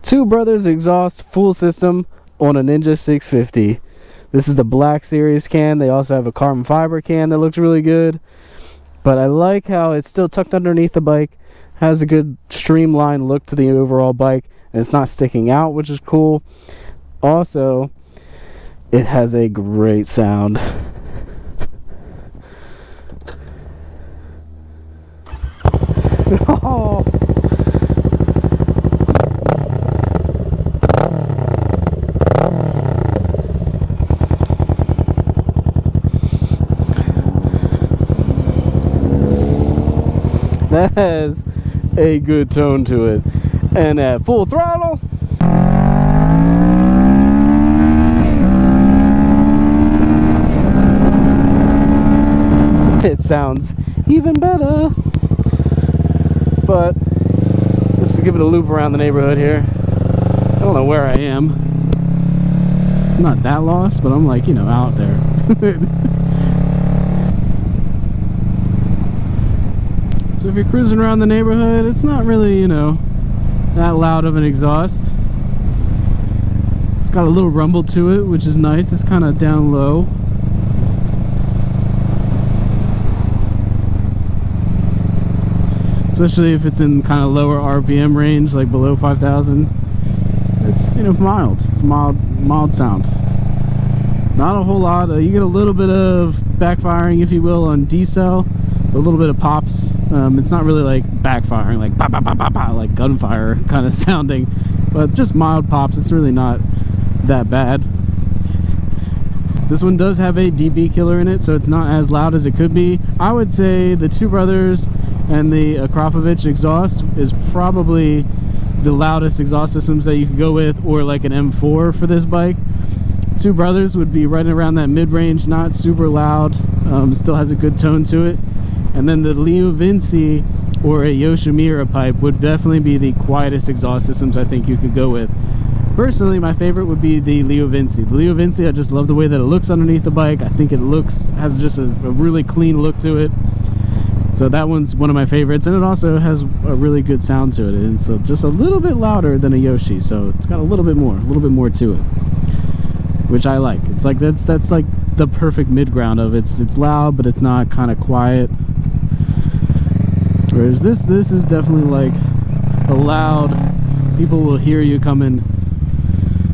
Two Borthers exhaust full system on a Ninja 650. This is the Black Series can. They also have a carbon fiber can that looks really good. But I like how it's still tucked underneath the bike. Has a good streamlined look to the overall bike. And it's not sticking out, which is cool. Also, it has a great sound. Oh. That has a good tone to it. And at full throttle, it sounds even better. But let's just give it a loop around the neighborhood here. I don't know where I am. I'm not that lost, but I'm like, you know, out there. So if you're cruising around the neighborhood, it's not really, you know, that loud of an exhaust. It's got a little rumble to it, which is nice. It's kind of down low. Especially if it's in kind of lower RPM range, like below 5,000. It's, you know, mild. It's mild sound. Not a whole lot. You get a little bit of backfiring, if you will, on decel. A little bit of pops. It's not really like backfiring, like bah, bah, bah, bah, bah, like gunfire kind of sounding, but just mild pops. It's really not that bad. This one does have a dB killer in it, so it's not as loud as it could be. I would say the Two Borthers and the Akrapovic exhaust is probably the loudest exhaust systems that you could go with, or like an M4 for this bike. Two Borthers would be right around that mid-range, not super loud. Still has a good tone to it. And then the Leo Vinci or a Yoshimura pipe would definitely be the quietest exhaust systems I think you could go with. Personally, my favorite would be the Leo Vinci. The Leo Vinci, I just love the way that it looks underneath the bike. I think it has just a really clean look to it. So that one's one of my favorites, and it also has a really good sound to it. And so just a little bit louder than a Yoshi, so it's got a little bit more to it, which I like. It's like that's like the perfect mid ground of it's loud, but it's not kind of quiet. Whereas this is definitely like a loud, people will hear you coming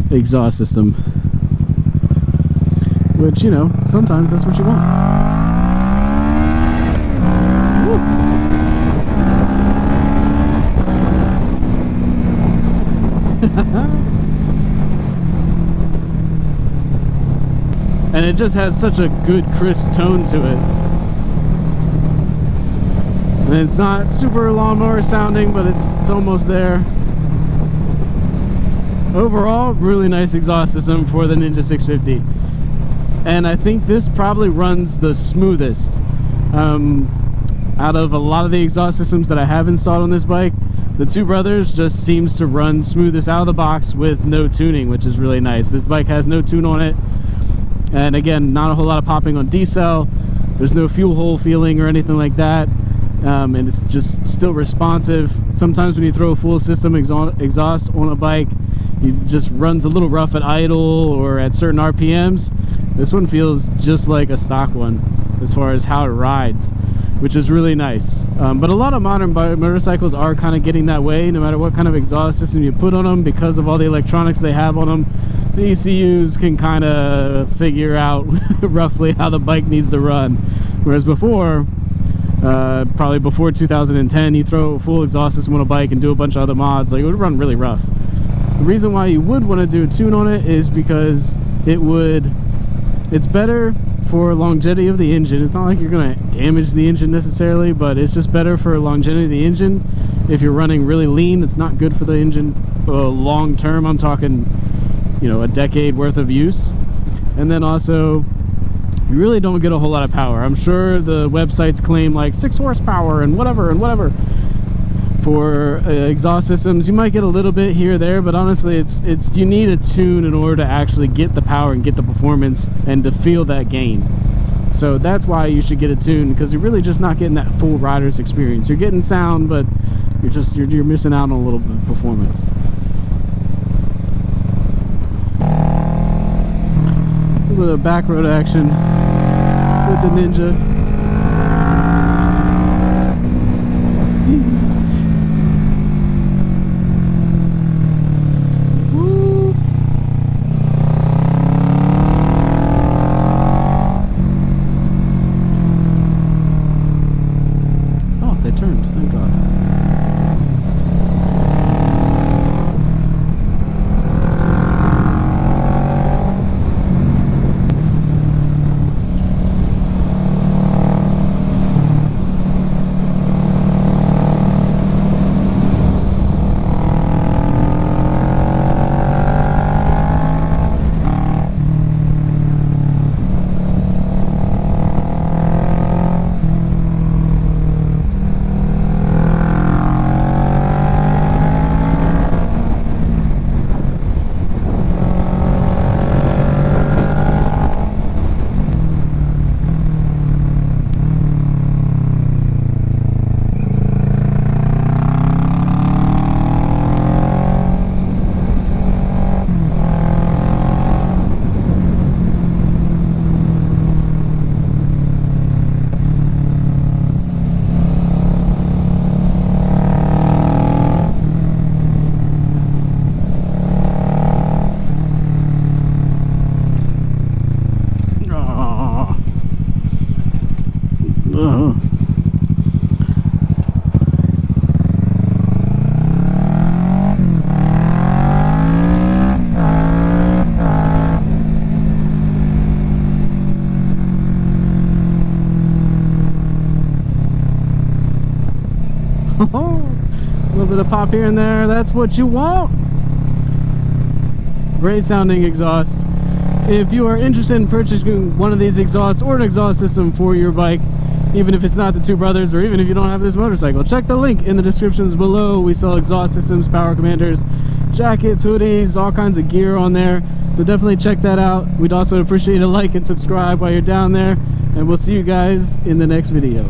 exhaust system, which, you know, sometimes that's what you want. And it just has such a good crisp tone to it. And it's not super lawnmower sounding, but it's almost there. Overall, really nice exhaust system for the Ninja 650. And I think this probably runs the smoothest out of a lot of the exhaust systems that I have installed on this bike. The Two Borthers just seems to run smoothest out of the box with no tuning, which is really nice. This bike has no tune on it. And again, not a whole lot of popping on decel. There's no fuel hole feeling or anything like that. And it's just still responsive. Sometimes when you throw a full system exhaust on a bike, it just runs a little rough at idle or at certain RPMs. This one feels just like a stock one as far as how it rides, which is really nice. But a lot of modern motorcycles are kind of getting that way, no matter what kind of exhaust system you put on them. Because of all the electronics they have on them, the ECUs can kind of figure out roughly how the bike needs to run. Whereas before, probably before 2010, you throw a full exhaust system on a bike and do a bunch of other mods, like it would run really rough. The reason why you would want to do a tune on it is because it's better for longevity of the engine. It's not like you're going to damage the engine necessarily, but it's just better for longevity of the engine. If you're running really lean, it's not good for the engine long term. I'm talking, you know, a decade worth of use. And then also, you really don't get a whole lot of power. I'm sure the websites claim like 6 horsepower and whatever. For exhaust systems, you might get a little bit here or there, but honestly, it's you need a tune in order to actually get the power and get the performance and to feel that gain. So that's why you should get a tune, because you're really just not getting that full rider's experience. You're getting sound, but you're missing out on a little bit of performance. of back road action with the Ninja. Woo. Oh, they turned, thank God. A little bit of pop here and there, that's what you want. Great sounding exhaust. If you are interested in purchasing one of these exhausts or an exhaust system for your bike, even if it's not the Two Brothers, or even if you don't have this motorcycle, check the link in the descriptions below. We sell exhaust systems, power commanders, jackets, hoodies, all kinds of gear on there, so definitely check that out. We'd also appreciate a like and subscribe while you're down there, and we'll see you guys in the next video.